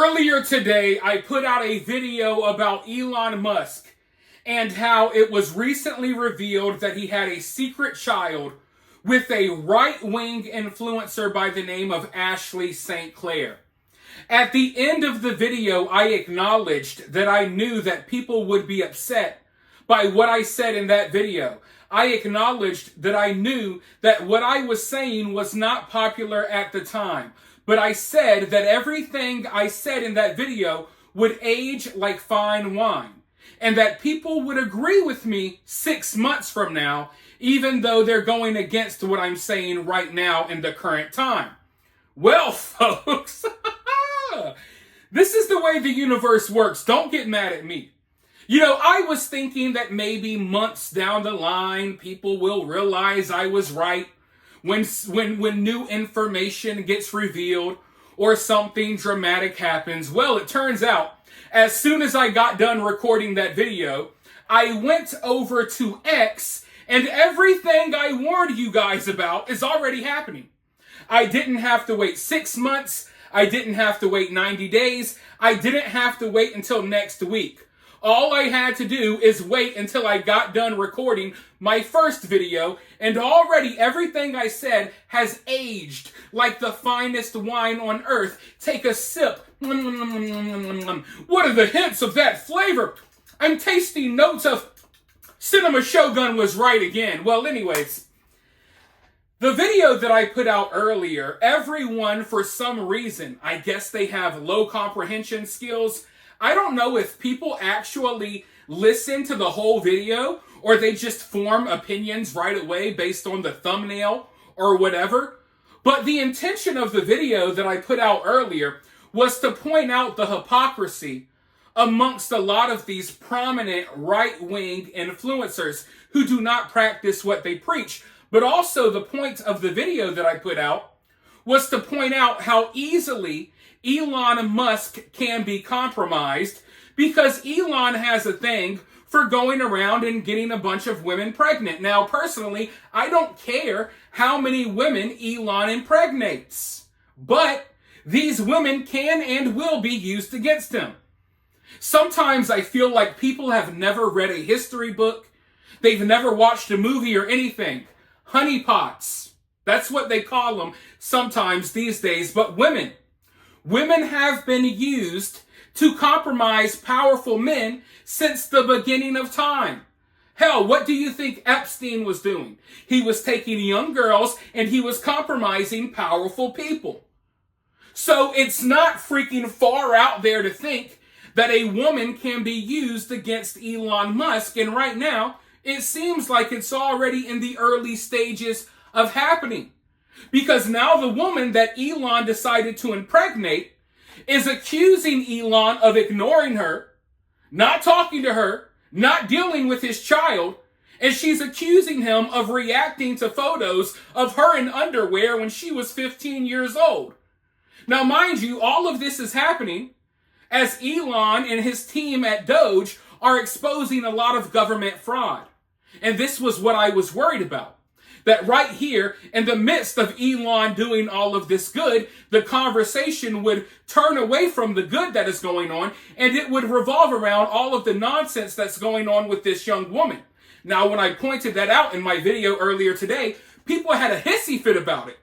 Earlier today, I put out a video about Elon Musk and how it was recently revealed that he had a secret child with a right-wing influencer by the name of Ashley St. Clair. At the end of the video, I acknowledged that I knew that people would be upset by what I said in that video. I acknowledged that I knew that what I was saying was not popular at the time. But I said that everything I said in that video would age like fine wine. And that people would agree with me 6 months from now, even though they're going against what I'm saying right now in the current time. Well, folks, this is the way the universe works. Don't get mad at me. You know, I was thinking that maybe months down the line, people will realize I was right. When new information gets revealed or something dramatic happens. Well, it turns out, as soon as I got done recording that video, I went over to X and everything I warned you guys about is already happening. I didn't have to wait 6 months. I didn't have to wait 90 days. I didn't have to wait until next week. All I had to do is wait until I got done recording my first video, and already everything I said has aged like the finest wine on earth. Take a sip. What are the hints of that flavor? I'm tasting notes of Cinema Shogun was right again. Well, anyways, the video that I put out earlier, everyone, for some reason, I guess they have low comprehension skills. I don't know if people actually listen to the whole video or they just form opinions right away based on the thumbnail or whatever. But the intention of the video that I put out earlier was to point out the hypocrisy amongst a lot of these prominent right-wing influencers who do not practice what they preach. But also the point of the video that I put out was to point out how easily Elon Musk can be compromised because Elon has a thing for going around and getting a bunch of women pregnant. Now, personally, I don't care how many women Elon impregnates, but these women can and will be used against him. Sometimes I feel like people have never read a history book. They've never watched a movie or anything. Honeypots. That's what they call them sometimes these days. But women have been used to compromise powerful men since the beginning of time. Hell, what do you think Epstein was doing? He was taking young girls and he was compromising powerful people. So it's not freaking far out there to think that a woman can be used against Elon Musk. And right now, it seems like it's already in the early stages of happening. Because now the woman that Elon decided to impregnate is accusing Elon of ignoring her, not talking to her, not dealing with his child, and she's accusing him of reacting to photos of her in underwear when she was 15 years old. Now, mind you, all of this is happening as Elon and his team at Doge are exposing a lot of government fraud. And this was what I was worried about. That right here, in the midst of Elon doing all of this good, the conversation would turn away from the good that is going on, and it would revolve around all of the nonsense that's going on with this young woman. Now, when I pointed that out in my video earlier today, people had a hissy fit about it.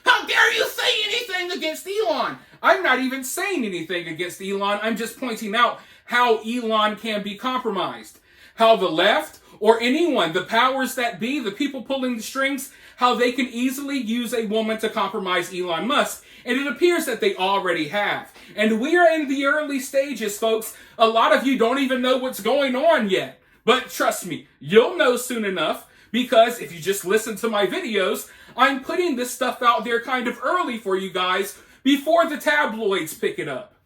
How dare you say anything against Elon? I'm not even saying anything against Elon. I'm just pointing out how Elon can be compromised. How the left, or anyone, the powers that be, the people pulling the strings, how they can easily use a woman to compromise Elon Musk. And it appears that they already have. And we are in the early stages, folks. A lot of you don't even know what's going on yet. But trust me, you'll know soon enough, because if you just listen to my videos, I'm putting this stuff out there kind of early for you guys before the tabloids pick it up.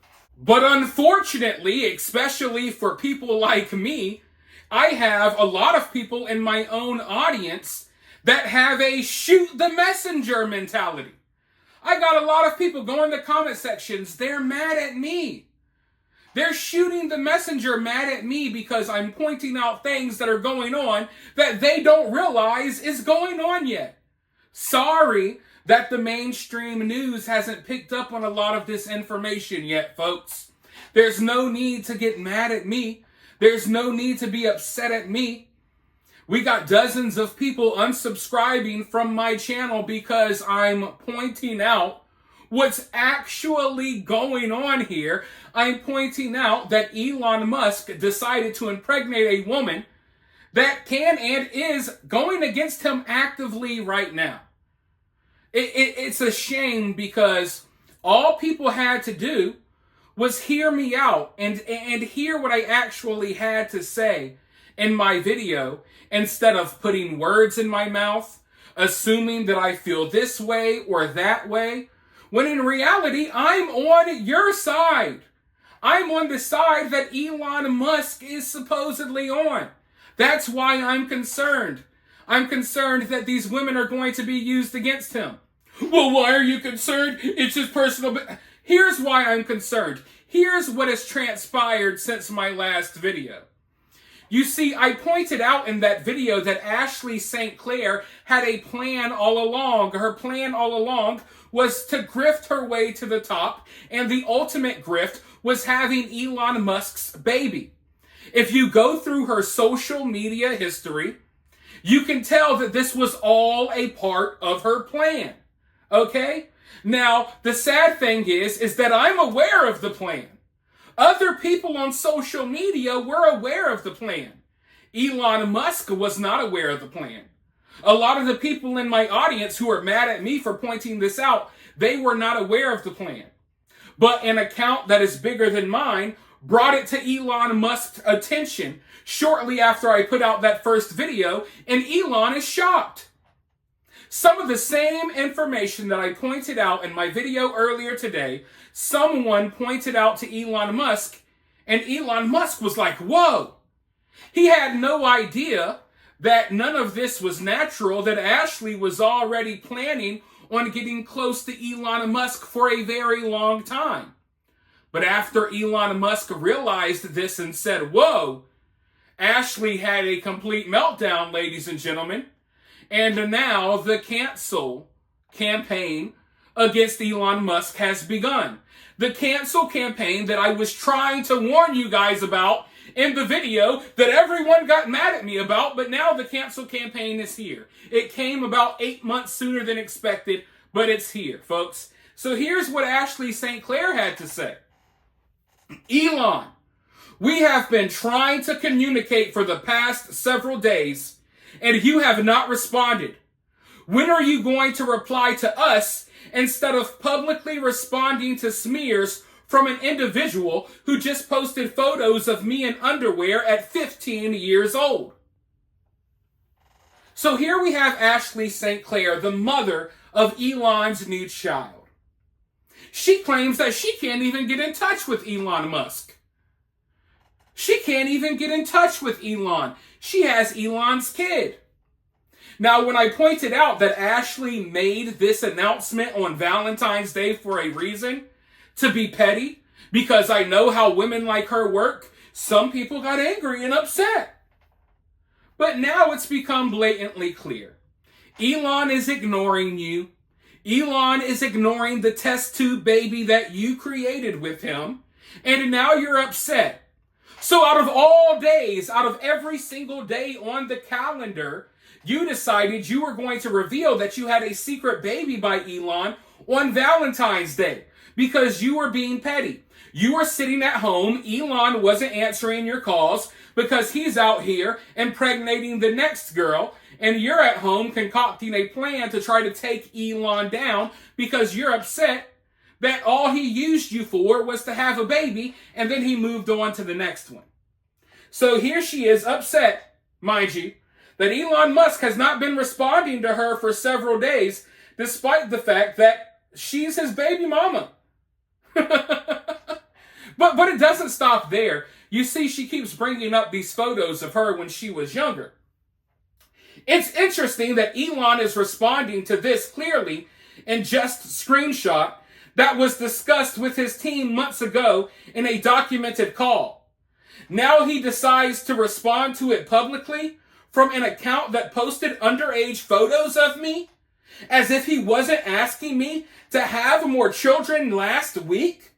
But unfortunately, especially for people like me, I have a lot of people in my own audience that have a shoot the messenger mentality. I got a lot of people go in the comment sections. They're mad at me. They're shooting the messenger mad at me because I'm pointing out things that are going on that they don't realize is going on yet. Sorry, that the mainstream news hasn't picked up on a lot of this information yet, folks. There's no need to get mad at me. There's no need to be upset at me. We got dozens of people unsubscribing from my channel because I'm pointing out what's actually going on here. I'm pointing out that Elon Musk decided to impregnate a woman that can and is going against him actively right now. It's a shame because all people had to do was hear me out and hear what I actually had to say in my video instead of putting words in my mouth, assuming that I feel this way or that way, when in reality, I'm on your side. I'm on the side that Elon Musk is supposedly on. That's why I'm concerned. I'm concerned that these women are going to be used against him. Well, why are you concerned? It's his personal... Here's why I'm concerned. Here's what has transpired since my last video. You see, I pointed out in that video that Ashley St. Clair had a plan all along. Her plan all along was to grift her way to the top, and the ultimate grift was having Elon Musk's baby. If you go through her social media history, you can tell that this was all a part of her plan. Okay? Now, the sad thing is that I'm aware of the plan. Other people on social media were aware of the plan. Elon Musk was not aware of the plan. A lot of the people in my audience who are mad at me for pointing this out, they were not aware of the plan. But an account that is bigger than mine brought it to Elon Musk's attention shortly after I put out that first video, and Elon is shocked. Some of the same information that I pointed out in my video earlier today, someone pointed out to Elon Musk, and Elon Musk was like, whoa. He had no idea that none of this was natural, that Ashley was already planning on getting close to Elon Musk for a very long time. But after Elon Musk realized this and said, whoa, Ashley had a complete meltdown, ladies and gentlemen. And now the cancel campaign against Elon Musk has begun. The cancel campaign that I was trying to warn you guys about in the video that everyone got mad at me about, but now the cancel campaign is here. It came about 8 months sooner than expected, but it's here, folks. So here's what Ashley St. Clair had to say. Elon, we have been trying to communicate for the past several days, and you have not responded. When are you going to reply to us instead of publicly responding to smears from an individual who just posted photos of me in underwear at 15 years old? So here we have Ashley St. Clair, the mother of Elon's new child. She claims that she can't even get in touch with Elon Musk. She can't even get in touch with Elon. She has Elon's kid. Now, when I pointed out that Ashley made this announcement on Valentine's Day for a reason, to be petty, because I know how women like her work, some people got angry and upset. But now it's become blatantly clear. Elon is ignoring you. Elon is ignoring the test tube baby that you created with him. And now you're upset. So out of all days, out of every single day on the calendar, you decided you were going to reveal that you had a secret baby by Elon on Valentine's Day because you were being petty. You were sitting at home. Elon wasn't answering your calls because he's out here impregnating the next girl, and you're at home concocting a plan to try to take Elon down because you're upset that all he used you for was to have a baby, and then he moved on to the next one. So here she is upset, mind you, that Elon Musk has not been responding to her for several days, despite the fact that she's his baby mama. But it doesn't stop there. You see, she keeps bringing up these photos of her when she was younger. It's interesting that Elon is responding to this clearly in just screenshot that was discussed with his team months ago in a documented call. Now he decides to respond to it publicly from an account that posted underage photos of me? As if he wasn't asking me to have more children last week.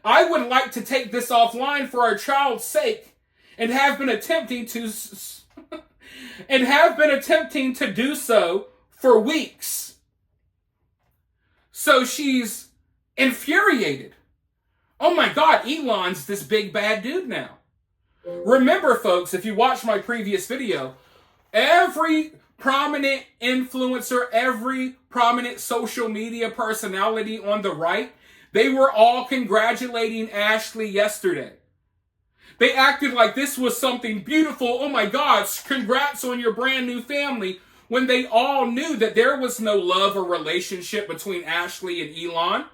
I would like to take this offline for our child's sake and have been attempting to do so for weeks. So she's infuriated. Oh my God, Elon's this big bad dude now. Remember, folks, if you watched my previous video, every prominent influencer, every prominent social media personality on the right, they were all congratulating Ashley yesterday. They acted like this was something beautiful. Oh my God, congrats on your brand new family, when they all knew that there was no love or relationship between Ashley and Elon.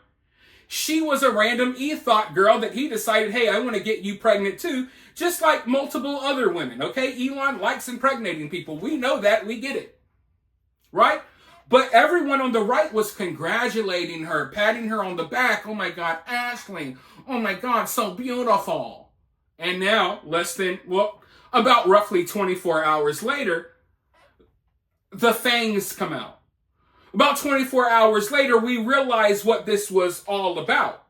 She was a random e-thought girl that he decided, hey, I want to get you pregnant too, just like multiple other women, okay? Elon likes impregnating people. We know that. We get it, right? But everyone on the right was congratulating her, patting her on the back. Oh my God, Ashley. Oh my God, so beautiful. And now, about roughly 24 hours later, the fangs come out. About 24 hours later, we realize what this was all about.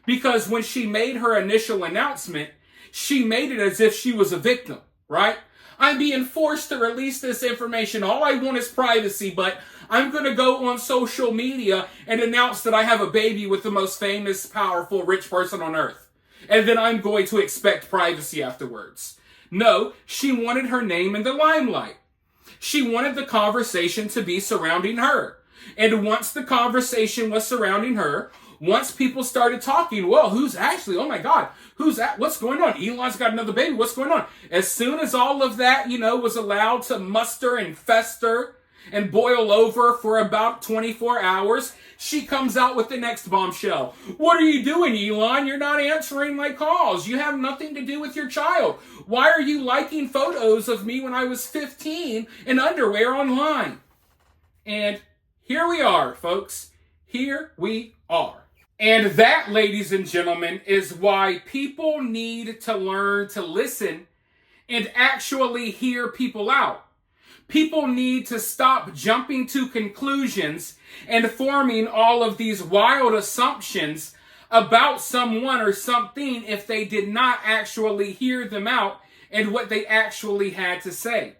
Because when she made her initial announcement, she made it as if she was a victim, right? I'm being forced to release this information. All I want is privacy, but I'm going to go on social media and announce that I have a baby with the most famous, powerful, rich person on earth. And then I'm going to expect privacy afterwards. No, she wanted her name in the limelight. She wanted the conversation to be surrounding her. And once the conversation was surrounding her, once people started talking, well, who's Ashley? Oh my God, who's that? What's going on? Elon's got another baby. What's going on? As soon as all of that, was allowed to muster and fester and boil over for about 24 hours, she comes out with the next bombshell. What are you doing, Elon? You're not answering my calls. You have nothing to do with your child. Why are you liking photos of me when I was 15 in underwear online? And here we are, folks. Here we are. And that, ladies and gentlemen, is why people need to learn to listen and actually hear people out. People need to stop jumping to conclusions and forming all of these wild assumptions about someone or something if they did not actually hear them out and what they actually had to say.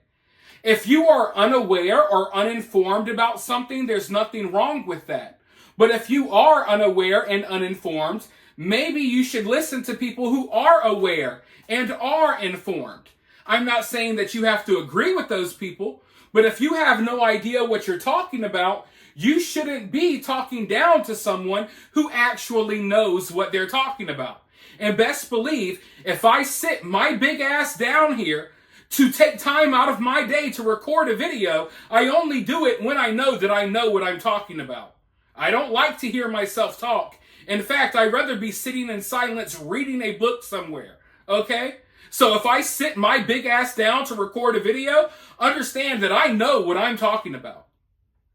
If you are unaware or uninformed about something, there's nothing wrong with that. But if you are unaware and uninformed, maybe you should listen to people who are aware and are informed. I'm not saying that you have to agree with those people, but if you have no idea what you're talking about, you shouldn't be talking down to someone who actually knows what they're talking about. And best believe, if I sit my big ass down here to take time out of my day to record a video, I only do it when I know that I know what I'm talking about. I don't like to hear myself talk. In fact, I'd rather be sitting in silence reading a book somewhere, okay? So if I sit my big ass down to record a video, understand that I know what I'm talking about.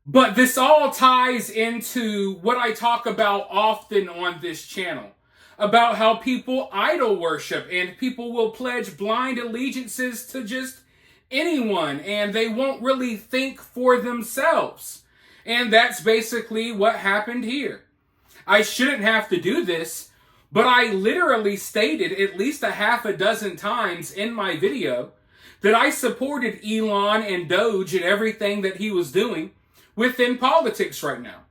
But this all ties into what I talk about often on this channel, about how people idol worship and people will pledge blind allegiances to just anyone and they won't really think for themselves. And that's basically what happened here. I shouldn't have to do this, but I literally stated at least a half a dozen times in my video that I supported Elon and Doge and everything that he was doing within politics right now.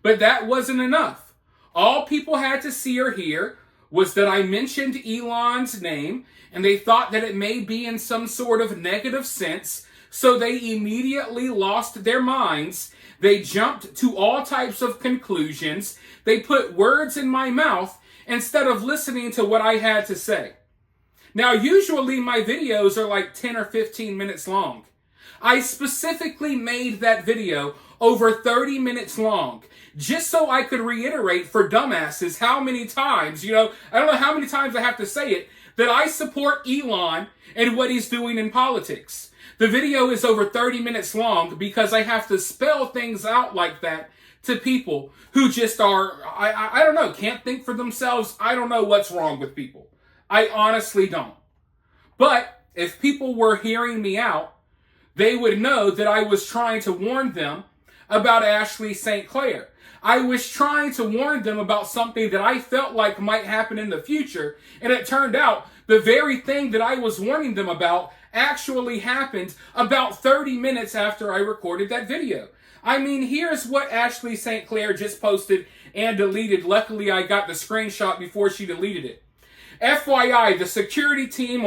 But that wasn't enough. All people had to see or hear was that I mentioned Elon's name and they thought that it may be in some sort of negative sense, so they immediately lost their minds. They jumped to all types of conclusions. They put words in my mouth instead of listening to what I had to say. Now, usually my videos are like 10 or 15 minutes long. I specifically made that video over 30 minutes long, just so I could reiterate for dumbasses how many times, I don't know how many times I have to say it, that I support Elon and what he's doing in politics. The video is over 30 minutes long because I have to spell things out like that to people who just are, I don't know, can't think for themselves. I don't know what's wrong with people. I honestly don't. But if people were hearing me out, they would know that I was trying to warn them about Ashley St. Clair. I was trying to warn them about something that I felt like might happen in the future, and it turned out the very thing that I was warning them about actually happened about 30 minutes after I recorded that video. I mean, here's what Ashley St. Clair just posted and deleted. Luckily, I got the screenshot before she deleted it. FYI, the security team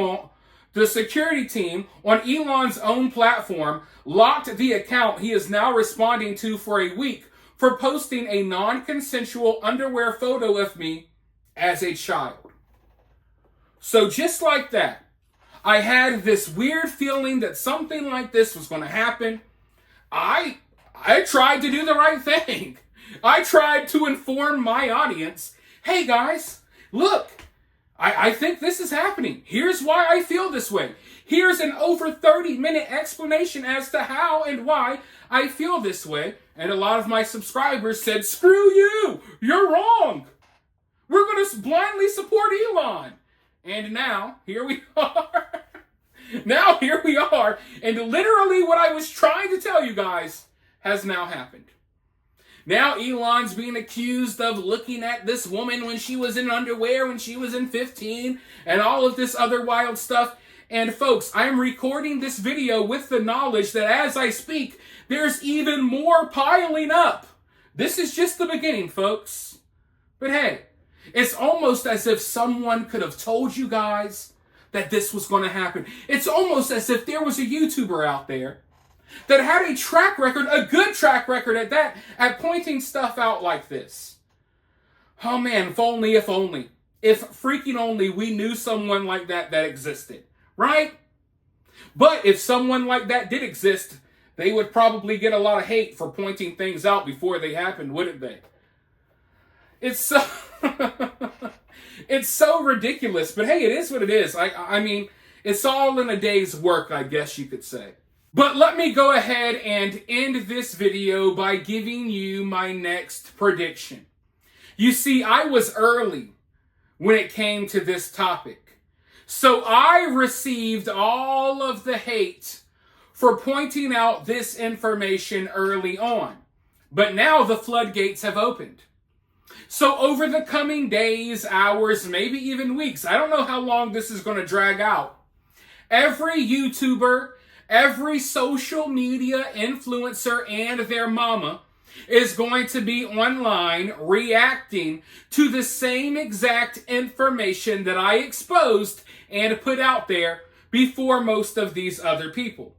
on Elon's own platform locked the account he is now responding to for a week for posting a non-consensual underwear photo of me as a child. So just like that, I had this weird feeling that something like this was going to happen. I tried to do the right thing. I tried to inform my audience, hey guys, look, I think this is happening. Here's why I feel this way. Here's an over 30-minute explanation as to how and why I feel this way. And a lot of my subscribers said, screw you, you're wrong. We're going to blindly support Elon. And now, here we are. Now, here we are. And literally what I was trying to tell you guys has now happened. Now Elon's being accused of looking at this woman when she was in underwear, when she was in 15, and all of this other wild stuff. And folks, I'm recording this video with the knowledge that as I speak, there's even more piling up. This is just the beginning, folks. But hey, it's almost as if someone could have told you guys that this was going to happen. It's almost as if there was a YouTuber out there that had a track record, a good track record at that, at pointing stuff out like this. Oh man, if only, if freaking only we knew someone like that existed, right? But if someone like that did exist, they would probably get a lot of hate for pointing things out before they happened, wouldn't they? It's so, it's so ridiculous, but hey, it is what it is. I mean, it's all in a day's work, I guess you could say. But let me go ahead and end this video by giving you my next prediction. You see, I was early when it came to this topic. So I received all of the hate for pointing out this information early on. But now the floodgates have opened. So over the coming days, hours, maybe even weeks, I don't know how long this is going to drag out, every YouTuber, every social media influencer and their mama is going to be online reacting to the same exact information that I exposed and put out there before most of these other people.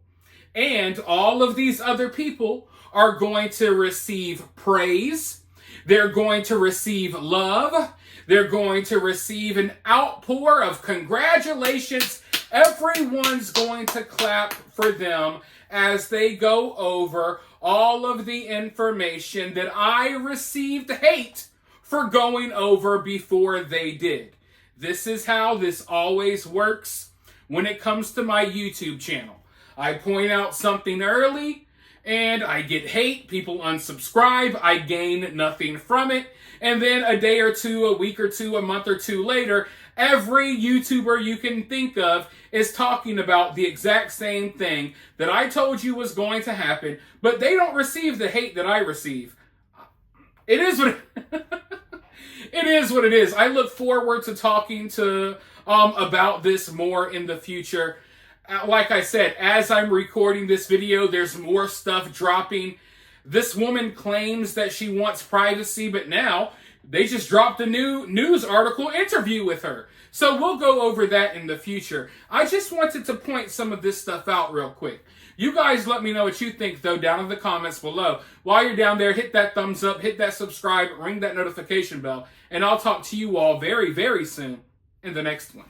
And all of these other people are going to receive praise. They're going to receive love. They're going to receive an outpour of congratulations. Everyone's going to clap for them as they go over all of the information that I received hate for going over before they did. This is how this always works when it comes to my YouTube channel. I point out something early and I get hate. People unsubscribe. I gain nothing from it. And then a day or two, a week or two, a month or two later, every YouTuber you can think of is talking about the exact same thing that I told you was going to happen, but they don't receive the hate that I receive. It is what it is what it is. I look forward to talking to about this more in the future. Like I said, as I'm recording this video, there's more stuff dropping. This woman claims that she wants privacy, but now they just dropped a new news article interview with her. So we'll go over that in the future. I just wanted to point some of this stuff out real quick. You guys let me know what you think, though, down in the comments below. While you're down there, hit that thumbs up, hit that subscribe, ring that notification bell, and I'll talk to you all very, very soon in the next one.